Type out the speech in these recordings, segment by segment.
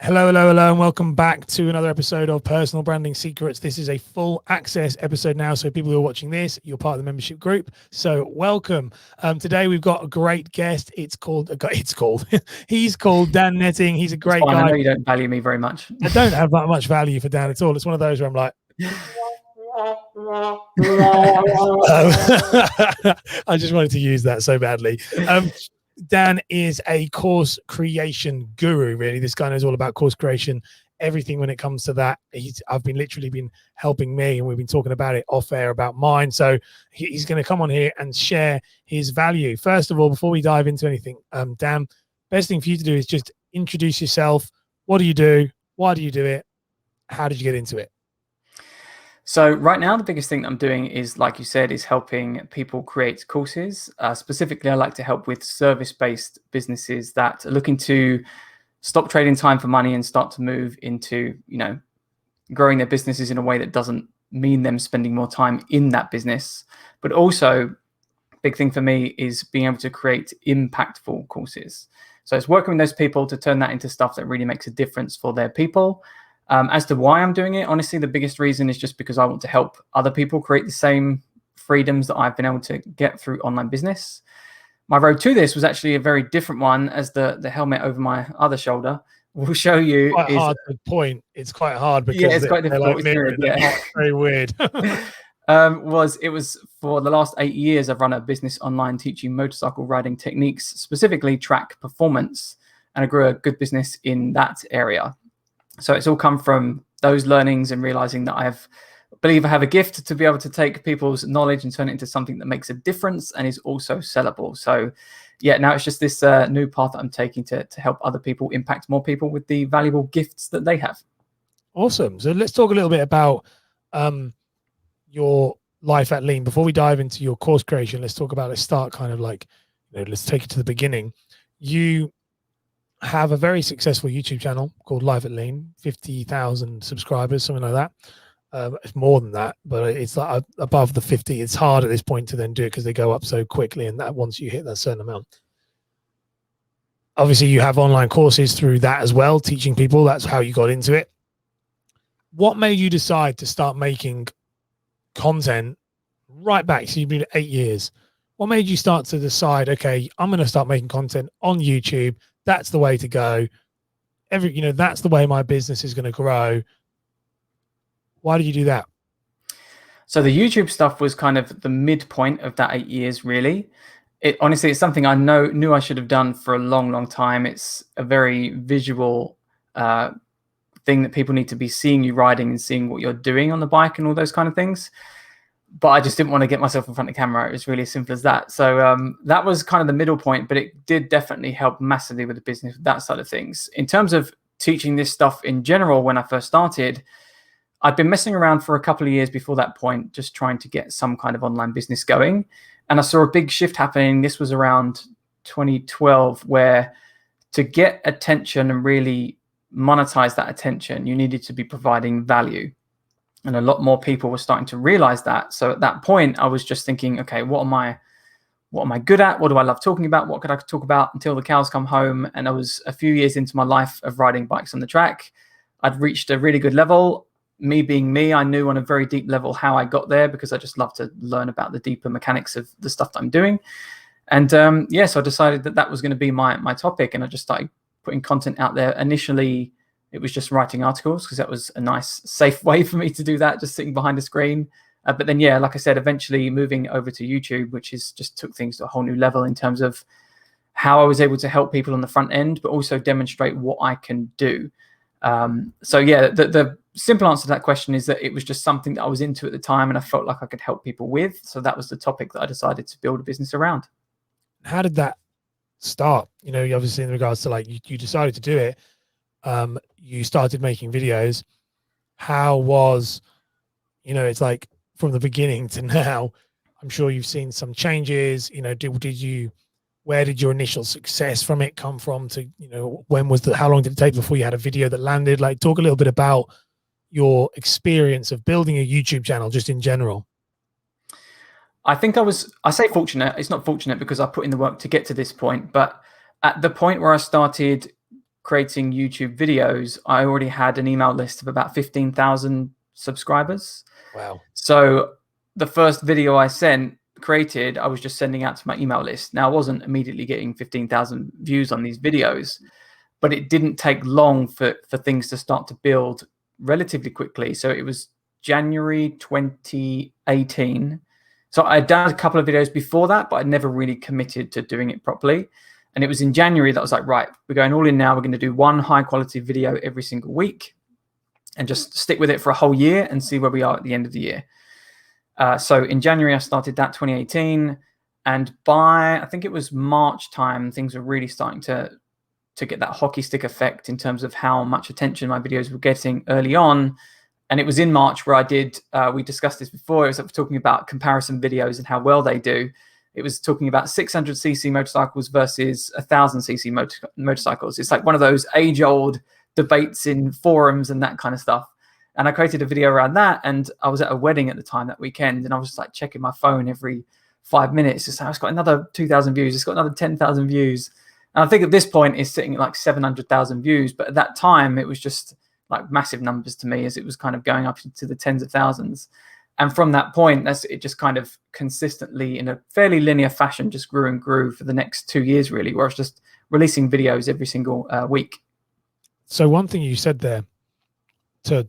Hello, hello, hello, and welcome back to another episode of Personal Branding Secrets. This is a full access episode now, so people who are watching this, you're part of the membership group. So welcome. Today we've got a great guest. He's called Dan Netting. He's a great guy. I know you don't value me very much. I don't have that much value for Dan at all. It's one of those where I'm like, I just wanted to use that so badly. Dan is a course creation guru, really. This guy knows all about course creation, everything when it comes to that. I've literally been helping me, and we've been talking about it off air about mine. So he's going to come on here and share his value. First of all, before we dive into anything, Dan, best thing for you to do is just introduce yourself. What do you do? Why do you do it? How did you get into it? So right now, the biggest thing that I'm doing is, like you said, is helping people create courses. Specifically, I like to help with service-based businesses that are looking to stop trading time for money and start to move into, growing their businesses in a way that doesn't mean them spending more time in that business. But also, big thing for me is being able to create impactful courses. So it's working with those people to turn that into stuff that really makes a difference for their people. As to why I'm doing it, honestly, the biggest reason is just because I want to help other people create the same freedoms that I've been able to get through online business. My road to this was actually a very different one, as the helmet over my other shower will show you. Quite hard to point. It's quite hard because it's quite difficult. It's very weird. It was for the last 8 years, I've run a business online teaching motorcycle riding techniques, specifically track performance, and I grew a good business in that area. So it's all come from those learnings and realizing that I believe I have a gift to be able to take people's knowledge and turn it into something that makes a difference and is also sellable. So yeah, now it's just this new path that I'm taking to help other people impact more people with the valuable gifts that they have. Awesome. So let's talk a little bit about your life at Lean. Before we dive into your course creation, let's start kind of like, let's take it to the beginning. You have a very successful YouTube channel called Life at Lean, 50,000 subscribers, something like that. It's more than that, but it's like above the 50. It's hard at this point to then do it because they go up so quickly, and that once you hit that certain amount. Obviously, you have online courses through that as well, teaching people. That's how you got into it. What made you decide to start making content right back? So you've been 8 years. What made you start to decide, okay, I'm going to start making content on YouTube? That's the way to go. That's the way my business is going to grow. Why did you do that? So the YouTube stuff was kind of the midpoint of that 8 years, really. Honestly, it's something I knew I should have done for a long, long time. It's a very visual thing that people need to be seeing you riding and seeing what you're doing on the bike and all those kind of things. But I just didn't want to get myself in front of the camera. It was really as simple as that. So that was kind of the middle point, but it did definitely help massively with the business, that side of things. In terms of teaching this stuff in general, when I first started, I'd been messing around for a couple of years before that point, just trying to get some kind of online business going. And I saw a big shift happening. This was around 2012, where to get attention and really monetize that attention, you needed to be providing value. And a lot more people were starting to realize that. So at that point, I was just thinking, okay, what am I good at? What do I love talking about? What could I talk about until the cows come home? And I was a few years into my life of riding bikes on the track. I'd reached a really good level. Me being me, I knew on a very deep level how I got there, because I just love to learn about the deeper mechanics of the stuff that I'm doing. And so I decided that was going to be my topic. And I just started putting content out there. Initially, it was just writing articles, because that was a nice, safe way for me to do that, just sitting behind a screen. But then, like I said, eventually moving over to YouTube, which is just took things to a whole new level in terms of how I was able to help people on the front end, but also demonstrate what I can do. The simple answer to that question is that it was just something that I was into at the time, and I felt like I could help people with. So that was the topic that I decided to build a business around. How did that start? Obviously in regards to you decided to do it. You started making videos. How was, it's like from the beginning to now, I'm sure you've seen some changes. Where did your initial success from it come from to, how long did it take before you had a video that landed? Like, talk a little bit about your experience of building a YouTube channel just in general. I say fortunate. It's not fortunate because I put in the work to get to this point, but at the point where I started creating YouTube videos, I already had an email list of about 15,000 subscribers. Wow. So the first video I created, I was just sending out to my email list. Now, I wasn't immediately getting 15,000 views on these videos, but it didn't take long for things to start to build relatively quickly. So it was January 2018. So I'd done a couple of videos before that, but I'd never really committed to doing it properly. And it was in January that I was like, right, we're going all in now. We're going to do one high quality video every single week and just stick with it for a whole year and see where we are at the end of the year. So in January, I started that 2018. And by, I think it was March time, things were really starting to get that hockey stick effect in terms of how much attention my videos were getting early on. And it was in March where I did, we discussed this before, it was talking about comparison videos and how well they do. It was talking about 600cc motorcycles versus 1,000cc motorcycles. It's like one of those age-old debates in forums and that kind of stuff. And I created a video around that. And I was at a wedding at the time that weekend. And I was just like checking my phone every 5 minutes. Just, it's got another 2,000 views. It's got another 10,000 views. And I think at this point it's sitting at like 700,000 views. But at that time, it was just like massive numbers to me as it was kind of going up into the tens of thousands. And from that point, it just kind of consistently in a fairly linear fashion just grew and grew for the next 2 years, really, where I was just releasing videos every single week. So one thing you said there to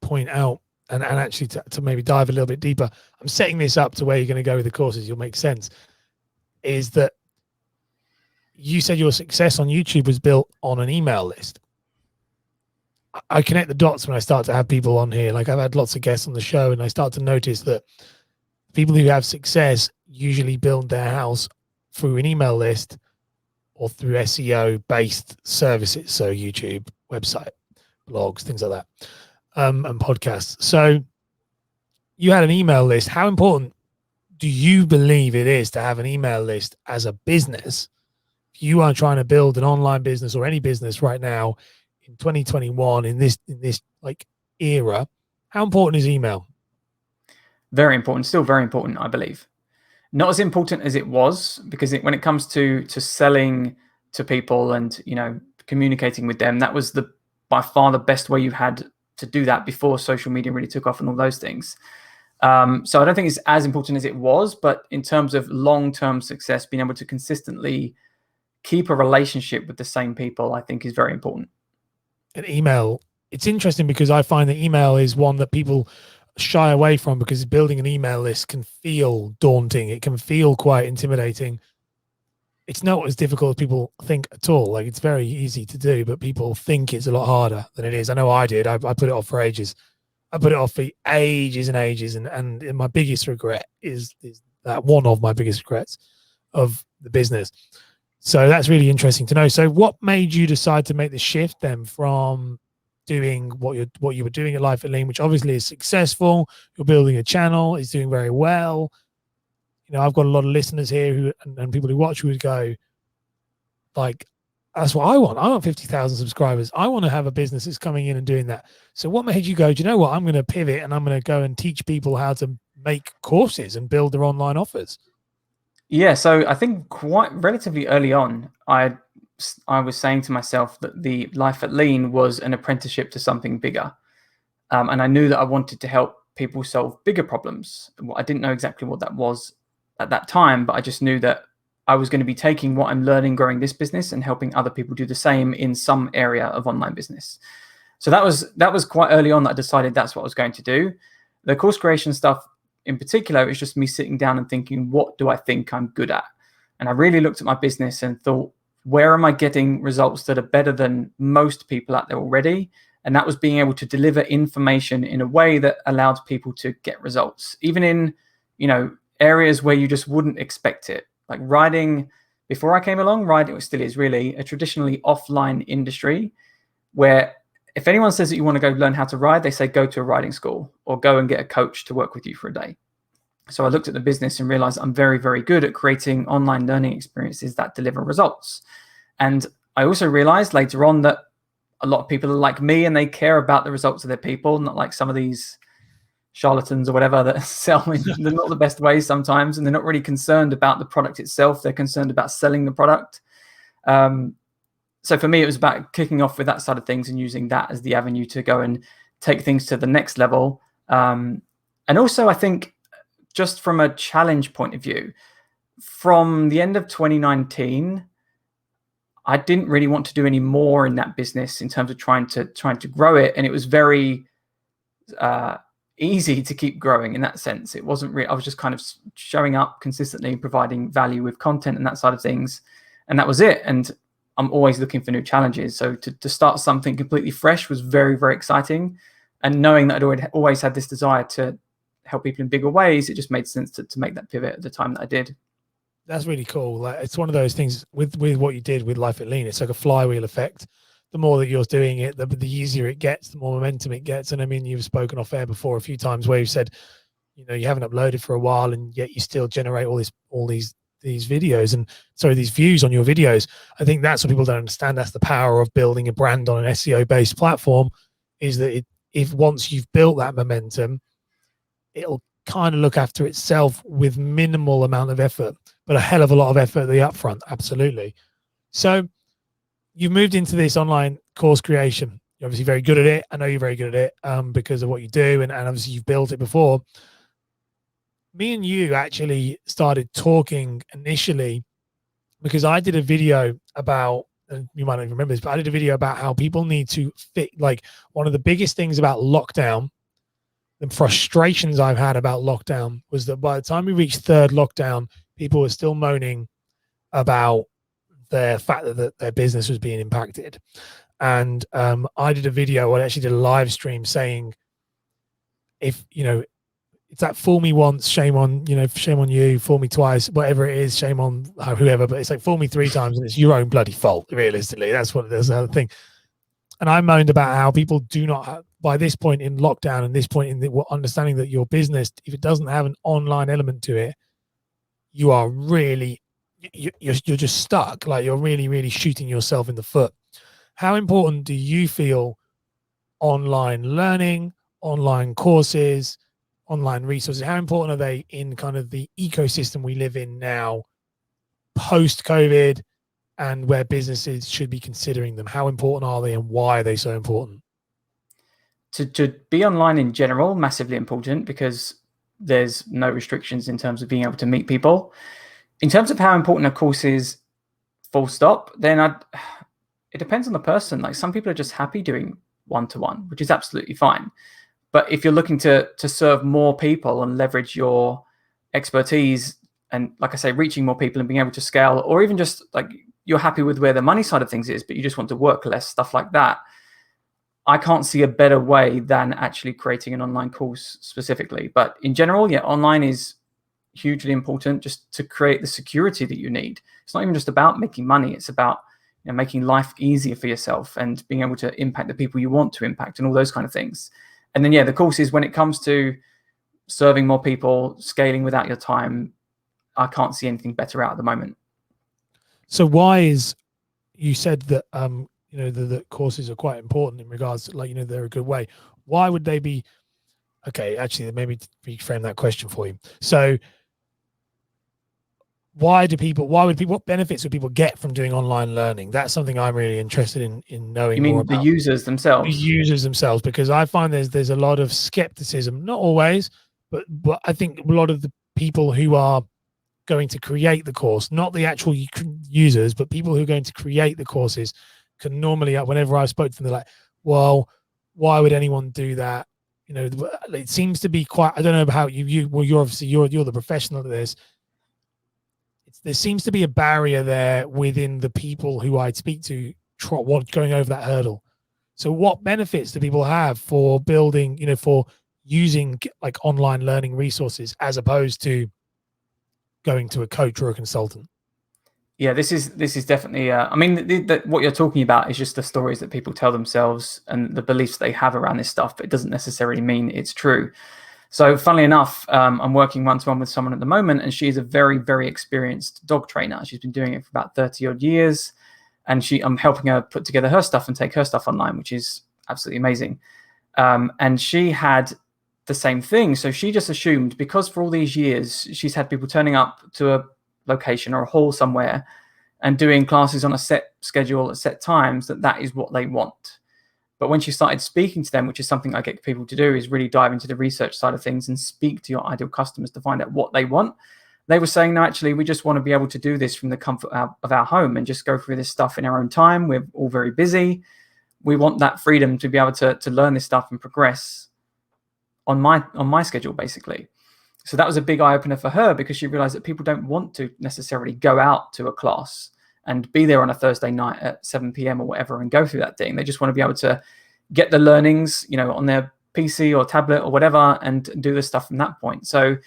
point out and actually to maybe dive a little bit deeper, I'm setting this up to where you're going to go with the courses, you'll make sense, is that you said your success on YouTube was built on an email list. I connect the dots when I start to have people on here. Like I've had lots of guests on the show and I start to notice that people who have success usually build their house through an email list or through SEO based services. So YouTube, website, blogs, things like that, and podcasts. So you had an email list. How important do you believe it is to have an email list as a business? If you are trying to build an online business or any business right now, in 2021, in this like era, how important is email? Very important, still very important, I believe. Not as important as it was, because when it comes to selling to people and communicating with them, that was by far the best way you had to do that before social media really took off and all those things. So I don't think it's as important as it was, but in terms of long-term success, being able to consistently keep a relationship with the same people, I think is very important. An email, it's interesting because I find that email is one that people shy away from because building an email list can feel daunting. It can feel quite intimidating. It's not as difficult as people think at all. Like it's very easy to do, but people think it's a lot harder than it is. I know I did. I put it off for ages. I put it off for ages and ages. And my biggest regret is that one of my biggest regrets of the business. So that's really interesting to know. So what made you decide to make the shift then from doing what you were doing at Life at Lean, which obviously is successful, you're building a channel, it's doing very well. I've got a lot of listeners here who and people who watch who would go like, that's what I want. I want 50,000 subscribers. I want to have a business that's coming in and doing that. So what made you go, do you know what? I'm going to pivot and I'm going to go and teach people how to make courses and build their online offers. Yeah, so I think quite relatively early on, I was saying to myself that the Life at Lean was an apprenticeship to something bigger. And I knew that I wanted to help people solve bigger problems. I didn't know exactly what that was at that time, but I just knew that I was going to be taking what I'm learning growing this business and helping other people do the same in some area of online business. So that was quite early on that I decided that's what I was going to do. The course creation stuff in particular, it's just me sitting down and thinking, what do I think I'm good at? And I really looked at my business and thought, where am I getting results that are better than most people out there already? And that was being able to deliver information in a way that allowed people to get results, even in, areas where you just wouldn't expect it. Like riding, before I came along, riding still is really a traditionally offline industry where if anyone says that you want to go learn how to ride, they say go to a riding school or go and get a coach to work with you for a day. So I looked at the business and realized I'm very, very good at creating online learning experiences that deliver results. And I also realized later on that a lot of people are like me and they care about the results of their people, not like some of these charlatans or whatever that sell in they're not the best ways sometimes, and they're not really concerned about the product itself. They're concerned about selling the product. so for me, it was about kicking off with that side of things and using that as the avenue to go and take things to the next level. And also, I think, just from a challenge point of view, from the end of 2019, I didn't really want to do any more in that business in terms of trying to grow it, and it was very easy to keep growing in that sense. It wasn't really, I was just kind of showing up consistently and providing value with content and that side of things, and that was it. And I'm always looking for new challenges. So to start something completely fresh was very, very exciting. And knowing that I'd always had this desire to help people in bigger ways, it just made sense to make that pivot at the time that I did. That's really cool. Like, it's one of those things with what you did with Life at Lean. It's like a flywheel effect. The more that you're doing it, the easier it gets, the more momentum it gets. And I mean, you've spoken off air before a few times where you've said, you know, you haven't uploaded for a while, and yet you still generate all these videos and these views on your videos. I think that's what people don't understand. That's the power of building a brand on an SEO based platform, is that if once you've built that momentum, it'll kind of look after itself with minimal amount of effort, but a hell of a lot of effort at the upfront. Absolutely. So you've moved into this online course creation. You're obviously very good at it. I know you're very good at it because of what you do, and obviously you've built it before. Me and you actually started talking initially because I did a video about, and you might not even remember this, but I did a video about how people need to fit, like, one of the biggest things about lockdown, the frustrations I've had about lockdown, was that by the time we reached third lockdown, people were still moaning about the fact that their business was being impacted. And I did a video, I actually did a live stream saying, if, you know, it's that fool me once, shame on you, fool me twice, whatever it is, shame on whoever, but it's like fool me 3 times and it's your own bloody fault, realistically. That's the thing. And I moaned about how people do not have, by this point in lockdown and this point in the understanding that your business, if it doesn't have an online element to it, you are really, you're just stuck. Like, you're really, really shooting yourself in the foot. How important do you feel online learning, online courses, online resources, how important are they in kind of the ecosystem we live in now, post-COVID, and where businesses should be considering them? How important are they, and why are they so important? To be online in general, massively important, because there's no restrictions in terms of being able to meet people. In terms of how important a course is, full stop, then it depends on the person. Like, some people are just happy doing one-to-one, which is absolutely fine. But if you're looking to serve more people and leverage your expertise, and, like I say, reaching more people and being able to scale, or even just like you're happy with where the money side of things is, but you just want to work less, stuff like that, I can't see a better way than actually creating an online course specifically. But in general, yeah, online is hugely important, just to create the security that you need. It's not even just about making money. It's about, you know, making life easier for yourself and being able to impact the people you want to impact and all those kind of things. And then, yeah, the courses, when it comes to serving more people, scaling without your time, I can't see anything better out at the moment. So why is, you said that, you know, the courses are quite important in regards to, like, you know, they're a good way. Why would they be? Okay, actually, maybe reframe that question for you. So what benefits would people get from doing online learning? That's something I'm really interested in knowing. You mean more about. The users themselves? The users themselves, because I find there's a lot of skepticism, not always, but I think a lot of the people who are going to create the course, not the actual users, but people who are going to create the courses, can normally, whenever I spoke to them, they're like, well, why would anyone do that? You know, it seems to be quite, I don't know how well, you're obviously, you're the professional at this. There seems to be a barrier there within the people who I speak to, going over that hurdle. So what benefits do people have for building, you know, for using like online learning resources as opposed to going to a coach or a consultant? Yeah, this is definitely, I mean, what you're talking about is just the stories that people tell themselves and the beliefs they have around this stuff, but it doesn't necessarily mean it's true. So funnily enough, I'm working one-to-one with someone at the moment, and she's a very, very experienced dog trainer. She's been doing it for about 30 odd years. And I'm helping her put together her stuff and take her stuff online, which is absolutely amazing. And she had the same thing. So she just assumed, because for all these years, she's had people turning up to a location or a hall somewhere, and doing classes on a set schedule at set times, that is what they want. But when she started speaking to them, which is something I get people to do, is really dive into the research side of things and speak to your ideal customers to find out what they want. They were saying, no, actually, we just want to be able to do this from the comfort of our home and just go through this stuff in our own time. We're all very busy. We want that freedom to be able to learn this stuff and progress on my schedule, basically. So that was a big eye-opener for her, because she realized that people don't want to necessarily go out to a class and be there on a Thursday night at 7 p.m. or whatever and go through that thing. They just want to be able to get the learnings, on their PC or tablet or whatever, and do the stuff from that point. So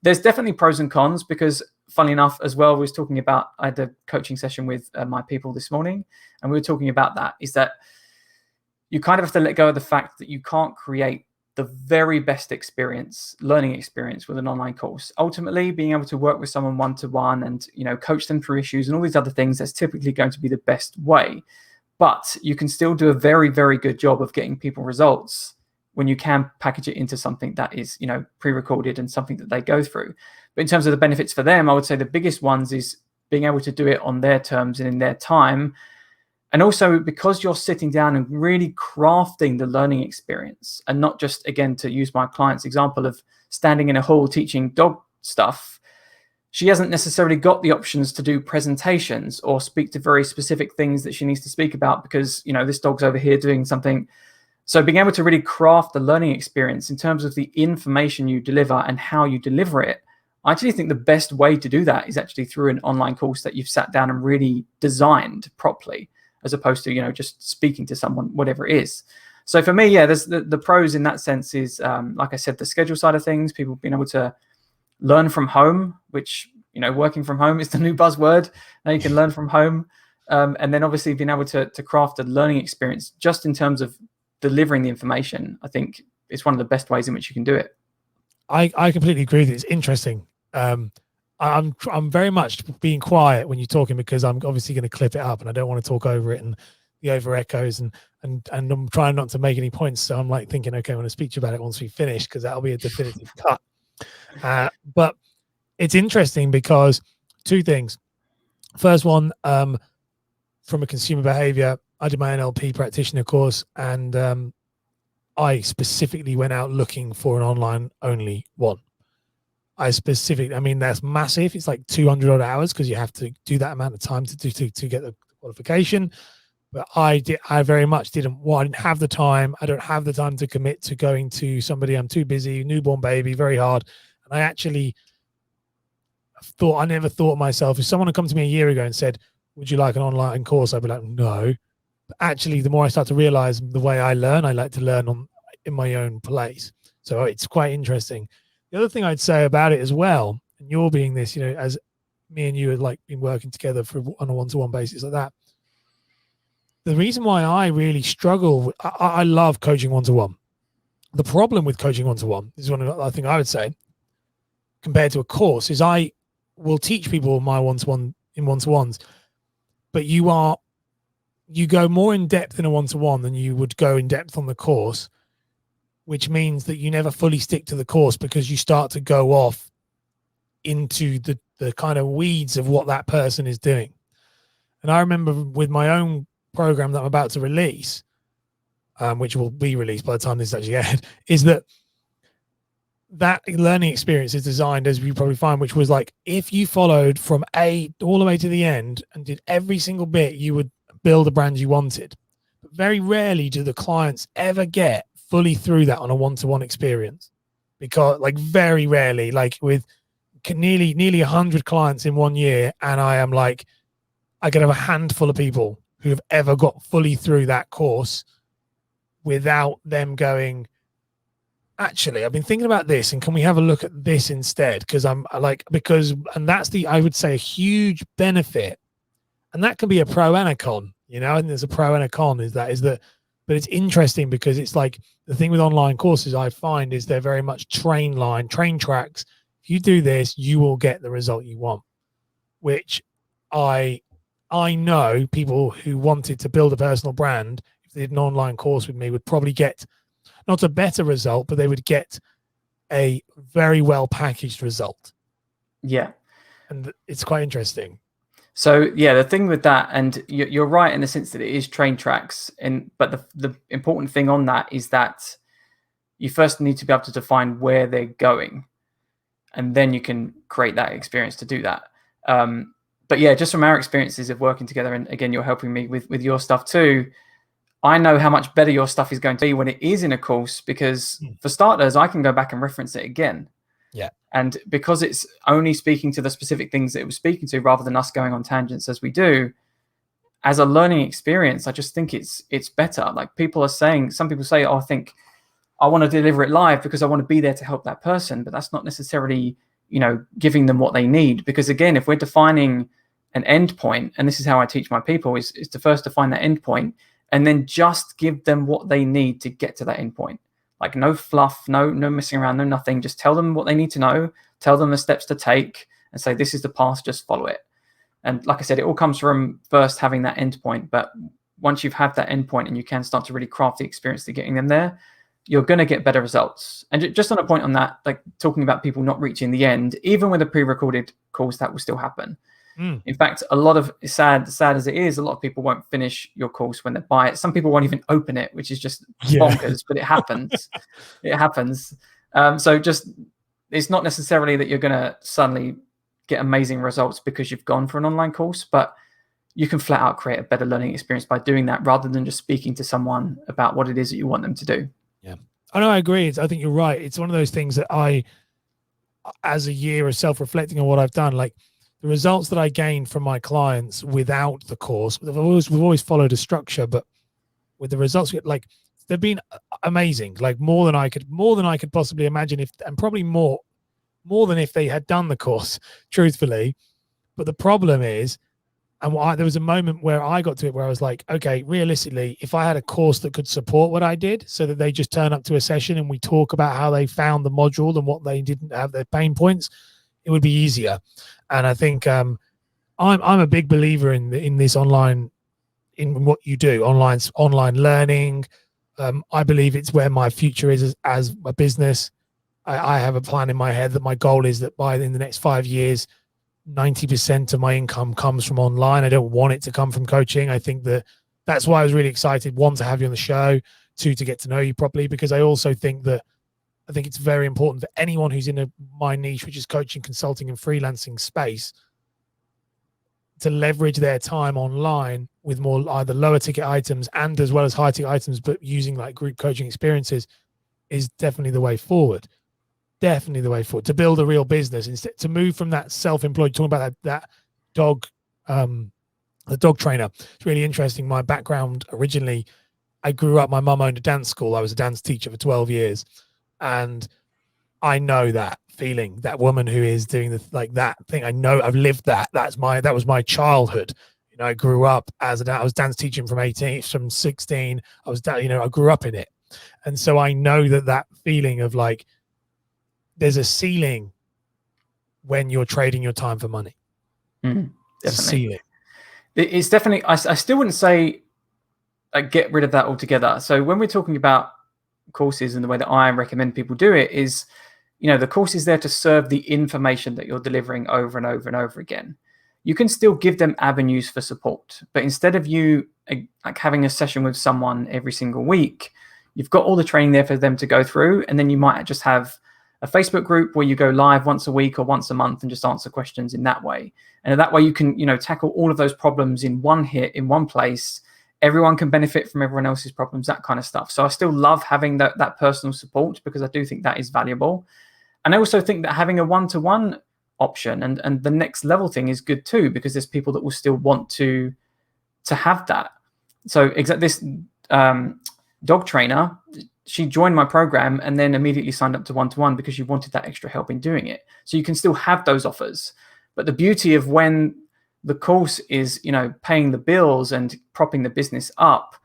there's definitely pros and cons, because funnily enough as well, I had a coaching session with my people this morning, and we were talking about that, is that you kind of have to let go of the fact that you can't create the very best learning experience with an online course. Ultimately, being able to work with someone one-to-one and, coach them through issues and all these other things, that's typically going to be the best way. But you can still do a very, very good job of getting people results when you can package it into something that is, pre-recorded and something that they go through. But in terms of the benefits for them, I would say the biggest ones is being able to do it on their terms and in their time. And also, because you're sitting down and really crafting the learning experience, and not just, again, to use my client's example of standing in a hall teaching dog stuff, she hasn't necessarily got the options to do presentations or speak to very specific things that she needs to speak about because, this dog's over here doing something. So being able to really craft the learning experience in terms of the information you deliver and how you deliver it, I actually think the best way to do that is actually through an online course that you've sat down and really designed properly, as opposed to, just speaking to someone, whatever it is. So for me, there's the pros in that sense is, like I said, the schedule side of things, people being able to learn from home, which, working from home is the new buzzword. Now you can learn from home. And then obviously being able to craft a learning experience just in terms of delivering the information, I think it's one of the best ways in which you can do it. I completely agree with you. It's interesting. I'm very much being quiet when you're talking, because I'm obviously going to clip it up and I don't want to talk over it and the over echoes, and I'm trying not to make any points. So I'm like thinking, okay, I'm going to speak to you about it once we finish, because that'll be a definitive cut. But it's interesting because two things. First one, from a consumer behavior, I did my NLP practitioner course, and I specifically went out looking for an online only one. That's massive. It's like 200 odd hours, because you have to do that amount of time to get the qualification. But I very much didn't have the time. I don't have the time to commit to going to somebody. I'm too busy, newborn baby, very hard. And I actually I never thought myself, if someone had come to me a year ago and said, would you like an online course? I'd be like, no. But actually, the more I start to realize the way I learn, I like to learn in my own place. So it's quite interesting. The other thing I'd say about it as well, and you're being this, as me and you had been working together on a one-to-one basis like that. The reason why I really struggle, I love coaching one-to-one. The problem with coaching one-to-one is I think I would say, compared to a course, is I will teach people my one-to-one in one-to-ones, but you go more in depth in a one-to-one than you would go in depth on the course, which means that you never fully stick to the course, because you start to go off into the kind of weeds of what that person is doing. And I remember with my own program that I'm about to release, which will be released by the time this is actually aired, is that learning experience is designed, as you probably find, which was like, if you followed from A all the way to the end and did every single bit, you would build a brand you wanted. But very rarely do the clients ever get fully through that on a one-to-one experience, because very rarely, with nearly 100 clients in 1 year, and I could have a handful of people who have ever got fully through that course without them going, actually, I've been thinking about this, and can we have a look at this instead? And that's I would say, a huge benefit. And that can be a pro and a con, and there's a pro and a con but it's interesting, because it's the thing with online courses I find is they're very much train tracks. If you do this, you will get the result you want, which I know people who wanted to build a personal brand, if they did an online course with me, would probably get not a better result, but they would get a very well packaged result. Yeah. And it's quite interesting. So yeah, the thing with that, and you're right in the sense that it is train tracks, but the important thing on that is that you first need to be able to define where they're going, and then you can create that experience to do that. But yeah, just from our experiences of working together, and again, you're helping me with your stuff too. I know how much better your stuff is going to be when it is in a course, because for starters, I can go back and reference it again. Yeah. And because it's only speaking to the specific things that it was speaking to, rather than us going on tangents as we do, as a learning experience, I just think it's better. Like some people say, oh, I want to deliver it live because I want to be there to help that person. But that's not necessarily, giving them what they need. Because again, if we're defining an endpoint, and this is how I teach my people, is to first define that endpoint and then just give them what they need to get to that endpoint. Like no fluff, no messing around, no nothing. Just tell them what they need to know, tell them the steps to take, and say, this is the path, just follow it. And like I said, it all comes from first having that endpoint. But once you've had that endpoint and you can start to really craft the experience to getting them there, you're going to get better results. And just on a point on that, like talking about people not reaching the end, even with a pre-recorded course, that will still happen. In fact, a lot of sad as it is, a lot of people won't finish your course when they buy it. Some people won't even open it, which is just bonkers, but it happens. It happens. So just, it's not necessarily that you're going to suddenly get amazing results because you've gone for an online course, but you can flat out create a better learning experience by doing that, rather than just speaking to someone about what it is that you want them to do. Yeah. I know, I agree. I think you're right. It's one of those things that as a year of self-reflecting on what I've done, like the results that I gained from my clients without the course, we've always followed a structure, but with the results, like they've been amazing, like more than I could possibly imagine, and probably more than if they had done the course, truthfully. But the problem is, there was a moment where I got to it where I was like, okay, realistically, if I had a course that could support what I did, so that they just turn up to a session and we talk about how they found the module and what they didn't have, their pain points, it would be easier. And I think I'm a big believer in this online, in what you do, online learning. I believe it's where my future is as a business. I have a plan in my head that my goal is that in the next 5 years, 90% of my income comes from online. I don't want it to come from coaching. I think that's why I was really excited, one, to have you on the show, two, to get to know you properly, because I also think it's very important for anyone who's in my niche, which is coaching, consulting, and freelancing space, to leverage their time online with more either lower ticket items and as well as high ticket items, but using like group coaching experiences is definitely the way forward. Definitely the way forward to build a real business, instead to move from that self-employed, talking about that dog, the dog trainer. It's really interesting. My background originally, I grew up, my mum owned a dance school. I was a dance teacher for 12 years. And I know that feeling, that woman who is doing that thing. I know, I've lived that. That was my childhood. I grew up I was dance teaching from 16. I grew up in it. And so I know that feeling of like, there's a ceiling when you're trading your time for money. Definitely. It's a ceiling. It's definitely, I still wouldn't say get rid of that altogether. So when we're talking about courses, and the way that I recommend people do it is, the course is there to serve the information that you're delivering over and over and over again. You can still give them avenues for support, but instead of you like having a session with someone every single week, you've got all the training there for them to go through. And then you might just have a Facebook group where you go live once a week or once a month and just answer questions in that way. And that way you can, tackle all of those problems in one hit, in one place. Everyone can benefit from everyone else's problems, that kind of stuff. So I still love having that personal support, because I do think that is valuable. And I also think that having a one-to-one option and the next level thing is good too, because there's people that will still want to have that. So this dog trainer, she joined my program and then immediately signed up to one-to-one because she wanted that extra help in doing it. So you can still have those offers. But the beauty of when the course is, paying the bills and propping the business up,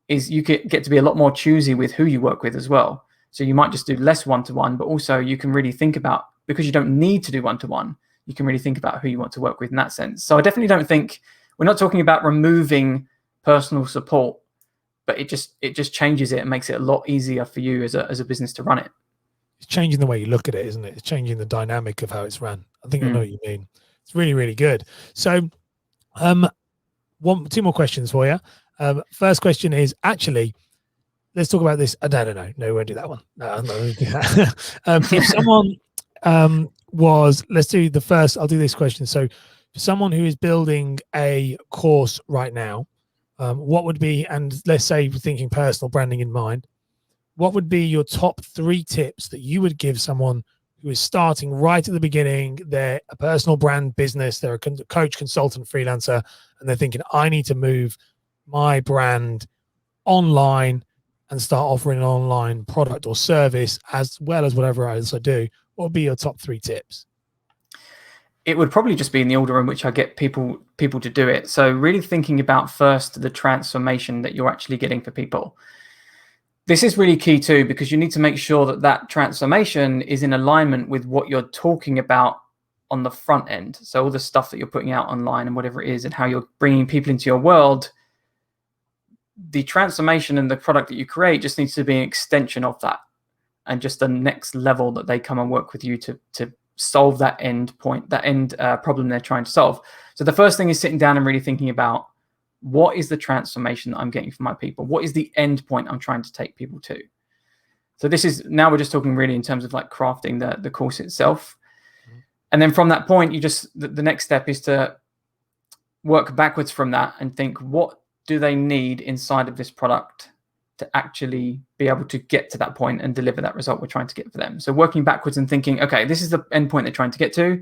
is you get to be a lot more choosy with who you work with as well. So you might just do less one-to-one, but also you can really think about, because you don't need to do one-to-one, you can really think about who you want to work with in that sense. So I definitely don't think, we're not talking about removing personal support, but it just changes it and makes it a lot easier for you as a business to run it. It's changing the way you look at it, isn't it? It's changing the dynamic of how it's run. I think I know what you mean. It's really, really good. So Two more questions for you. First question is actually, let's talk about this. No, we won't do that one. No, I'm not going to do that. If someone let's do the first, I'll do this question. So for someone who is building a course right now, what would be, and let's say thinking personal branding in mind, what would be your top 3 tips that you would give someone who is starting right at the beginning? They're a personal brand business, they're a coach, consultant, freelancer, and they're thinking, I need to move my brand online and start offering an online product or service as well as whatever else I do. What would be your top 3 tips? It would probably just be in the order in which I get people to do it. So really thinking about first the transformation that you're actually getting for people. This is really key too, because you need to make sure that that transformation is in alignment with what you're talking about on the front end. So all the stuff that you're putting out online and whatever it is, and how you're bringing people into your world, the transformation and the product that you create just needs to be an extension of that, and just the next level that they come and work with you to solve that end point, that end problem they're trying to solve. So the first thing is sitting down and really thinking about, what is the transformation that I'm getting for my people? What is the end point I'm trying to take people to? So this is, now we're just talking really in terms of like crafting the course itself. Mm-hmm. And then from that point, you just, the next step is to work backwards from that and think, what do they need inside of this product to actually be able to get to that point and deliver that result we're trying to get for them? So working backwards and thinking, okay, this is the end point they're trying to get to.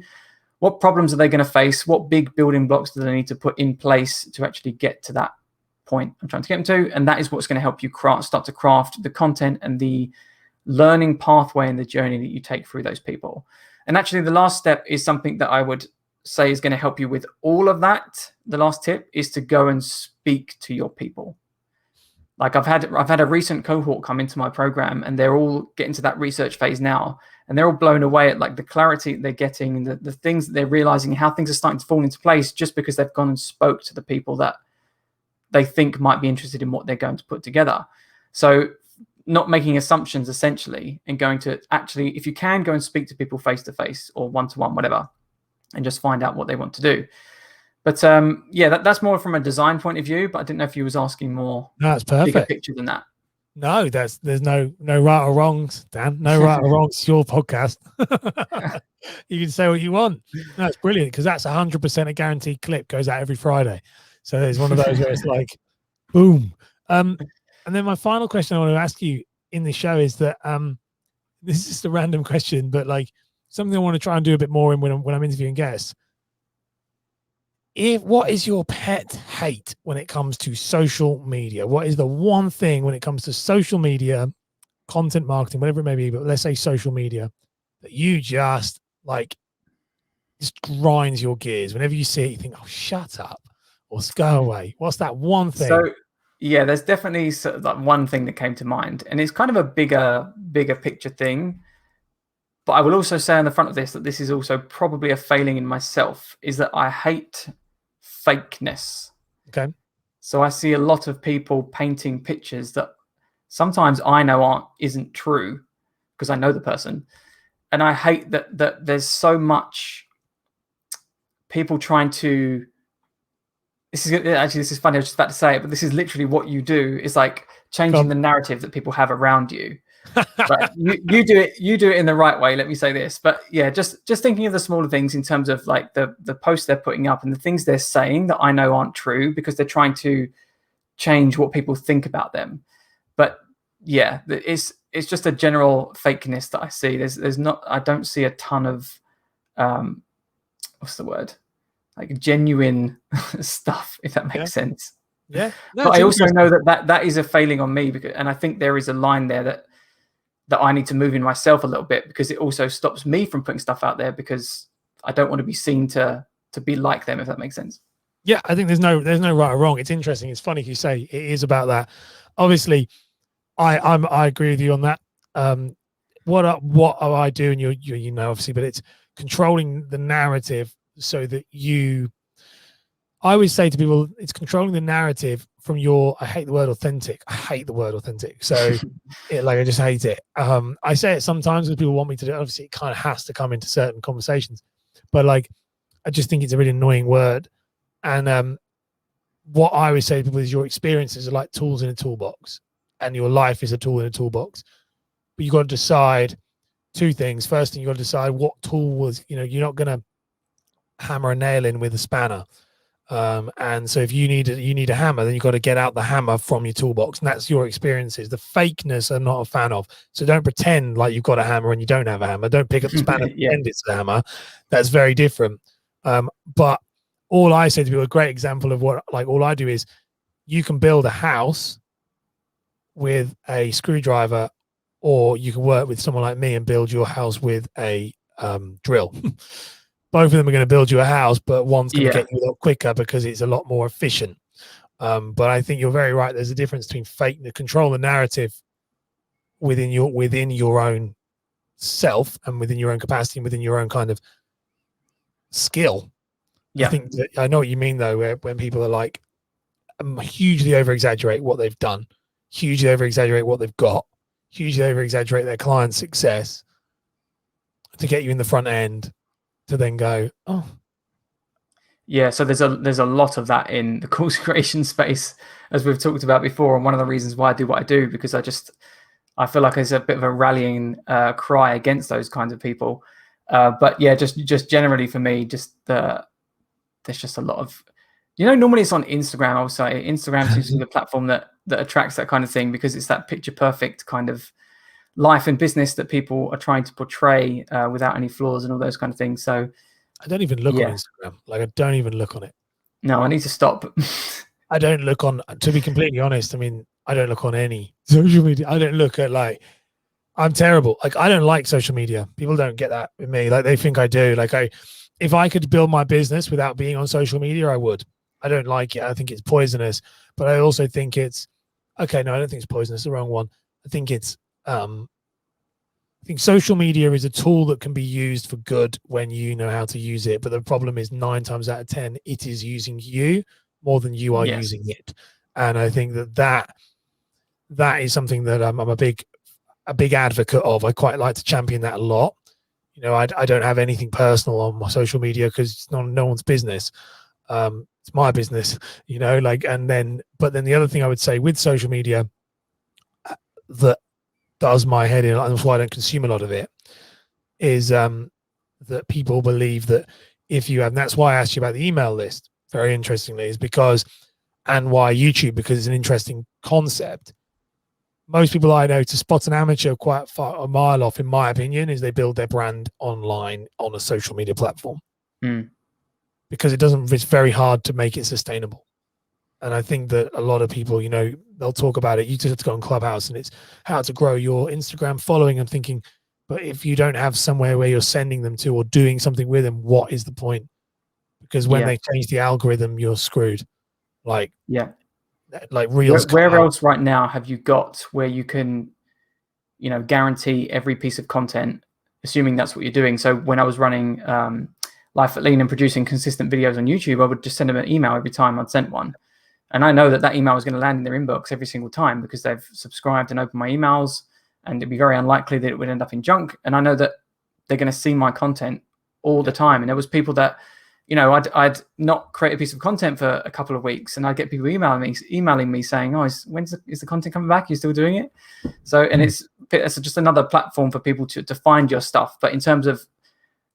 What problems are they going to face? What big building blocks do they need to put in place to actually get to that point I'm trying to get them to? And that is what's going to help you start to craft the content and the learning pathway and the journey that you take through those people. And actually, the last step is something that I would say is going to help you with all of that. The last tip is to go and speak to your people. Like I've had a recent cohort come into my program, and they're all getting to that research phase now, and they're all blown away at like the clarity they're getting and the things that they're realizing, how things are starting to fall into place just because they've gone and spoke to the people that they think might be interested in what they're going to put together. So not making assumptions essentially, and going to actually, if you can, go and speak to people face to face or one-to-one, whatever, and just find out what they want to do. But yeah, that's more from a design point of view. But I didn't know if you was asking more. No, that's perfect. Bigger picture than that. No, there's no right or wrongs, Dan. No right or wrongs. It's your podcast. You can say what you want. No, it's brilliant, because that's 100% a guaranteed clip, goes out every Friday. So it's one of those where it's like, boom. And then my final question I want to ask you in the show is that this is just a random question, but like something I want to try and do a bit more in when I'm interviewing guests. What is your pet hate when it comes to social media? What is the one thing when it comes to social media, content marketing, whatever it may be, but let's say social media, that you just like, just grinds your gears? Whenever you see it, you think, oh, shut up, or go away. What's that one thing? So yeah, there's definitely sort of like one thing that came to mind, and it's kind of a bigger picture thing. But I will also say on the front of this that this is also probably a failing in myself, is that I hate fakeness. Okay. So I see a lot of people painting pictures that sometimes I know isn't true, because I know the person. And I hate that there's so much people trying to, this is funny, I was just about to say it, but this is literally what you do, is like changing the narrative that people have around you. But you do it in the right way, let me say this. But yeah, just thinking of the smaller things in terms of like the posts they're putting up and the things they're saying that I know aren't true, because they're trying to change what people think about them. But yeah, it's just a general fakeness that I see. There's not, I don't see a ton of what's the word, like genuine stuff, if that makes sense. Yeah. No, but I also know that is a failing on me, and I think there is a line there that I need to move in myself a little bit, because it also stops me from putting stuff out there, because I don't want to be seen to be like them, if that makes sense. Yeah, I think there's no right or wrong. It's interesting. It's funny you say it is about that. Obviously, I agree with you on that. What I do, and you know, obviously, but it's controlling the narrative so that I always say to people, it's controlling the narrative from I hate the word authentic. I hate the word authentic. So I just hate it. I say it sometimes because people want me to do it. Obviously, it kind of has to come into certain conversations, but like, I just think it's a really annoying word. And what I always say to people is your experiences are like tools in a toolbox, and your life is a tool in a toolbox. But you got to decide two things. First thing, you got to decide what tool was, you're not going to hammer a nail in with a spanner. And so if you need a hammer, then you've got to get out the hammer from your toolbox, and that's your experiences. The fakeness I'm not a fan of. So don't pretend like you've got a hammer and you don't have a hammer. Don't pick up the spanner and pretend it's a hammer. That's very different. But all I say to people, a great example of what, like, all I do is, you can build a house with a screwdriver, or you can work with someone like me and build your house with a drill. Both of them are going to build you a house, but one's going to get you a lot quicker because it's a lot more efficient. But I think you're very right. There's a difference between control the narrative within your own self and within your own capacity and within your own kind of skill. I think I know what you mean though, when people are like hugely over exaggerate what they've done, hugely over exaggerate what they've got, hugely over exaggerate their client's success to get you in the front end, to then go, oh yeah. So there's a lot of that in the course creation space, as we've talked about before, and one of the reasons why I do what I do, because I feel like it's a bit of a rallying cry against those kinds of people. But yeah, just generally for me, there's just a lot of, normally it's on Instagram. I would say Instagram seems to be the platform that attracts that kind of thing, because it's that picture perfect kind of life and business that people are trying to portray without any flaws and all those kind of things. So I don't even look on Instagram. Like, I don't even look on it. No, I need to stop. I don't look on, to be completely honest. I mean, I don't look on any social media. I don't look at, like, I'm terrible. Like, I don't like social media. People don't get that with me. Like, they think I do. Like, if I could build my business without being on social media, I would. I don't like it. I think it's poisonous, but I also think it's okay. No, I don't think it's poisonous. The wrong one. I think it's, I think social media is a tool that can be used for good when you know how to use it. But the problem is 9 times out of 10, it is using you more than you are using it. And I think that is something that I'm a big advocate of. I quite like to champion that a lot. I don't have anything personal on my social media because it's no one's business. It's my business, but then the other thing I would say with social media that does my head in, and that's why I don't consume a lot of it, is that people believe that if you have, and that's why I asked you about the email list, very interestingly, is because, and why YouTube, because it's an interesting concept. Most people I know, to spot an amateur quite far, a mile off, in my opinion, is they build their brand online on a social media platform. Because it's very hard to make it sustainable. And I think that a lot of people, they'll talk about it. You just have to go on Clubhouse and it's how to grow your Instagram following. I'm thinking, but if you don't have somewhere where you're sending them to or doing something with them, what is the point? Because when they change the algorithm, you're screwed. Like Reels. Where else right now have you got where you can, guarantee every piece of content, assuming that's what you're doing? So when I was running Life at Lean and producing consistent videos on YouTube, I would just send them an email every time I'd sent one. And I know that email was going to land in their inbox every single time because they've subscribed and opened my emails, and it'd be very unlikely that it would end up in junk. And I know that they're going to see my content all the time. And there was people that, I'd not create a piece of content for a couple of weeks, and I'd get people emailing me saying, "Oh, is the content coming back? Are you still doing it?" So, and it's just another platform for people to find your stuff. But in terms of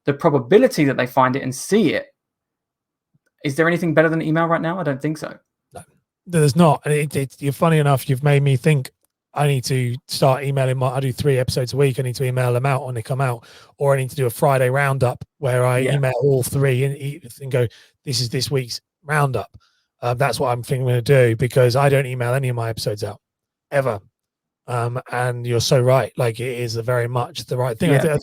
the probability that they find it and see it, is there anything better than email right now? I don't think so. There's not. And you're funny enough, you've made me think I need to start emailing I do 3 episodes a week. I need to email them out when they come out, or I need to do a Friday roundup where I email all 3 and go, this is this week's roundup. That's what I'm thinking I'm going to do, because I don't email any of my episodes out ever. And you're so right. Like, it is very much the right thing. Yeah,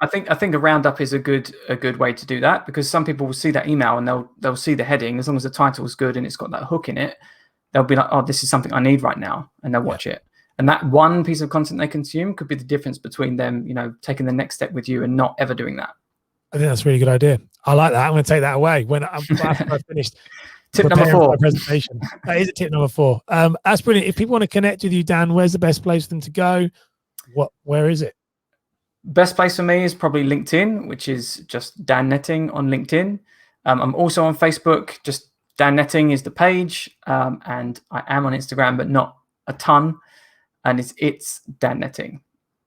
I think a roundup is a good way to do that, because some people will see that email and they'll see the heading. As long as the title is good and it's got that hook in it, they'll be like, "Oh, this is something I need right now," and they'll watch it. And that one piece of content they consume could be the difference between them, taking the next step with you and not ever doing that. I think that's a really good idea. I like that. I'm going to take that away after I finished. Tip number 4. Presentation. That is tip number 4. That's brilliant. If people want to connect with you, Dan, where's the best place for them to go? Where is it? Best place for me is probably LinkedIn, which is just Dan Netting on LinkedIn. I'm also on Facebook, just Dan Netting is the page, and I am on Instagram, but not a ton. And it's Dan Netting.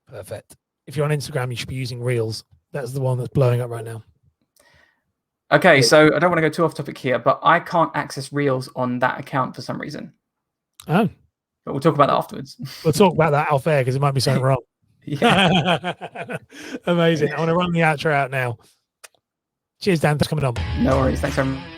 Perfect. If you're on Instagram, you should be using Reels. That's the one that's blowing up right now. Okay, so I don't want to go too off topic here, but I can't access Reels on that account for some reason. Oh. But we'll talk about that afterwards. We'll talk about that off air because it might be something wrong. Yeah. Amazing. I want to run the outro out now. Cheers, Dan, for coming on. No worries. Thanks very much.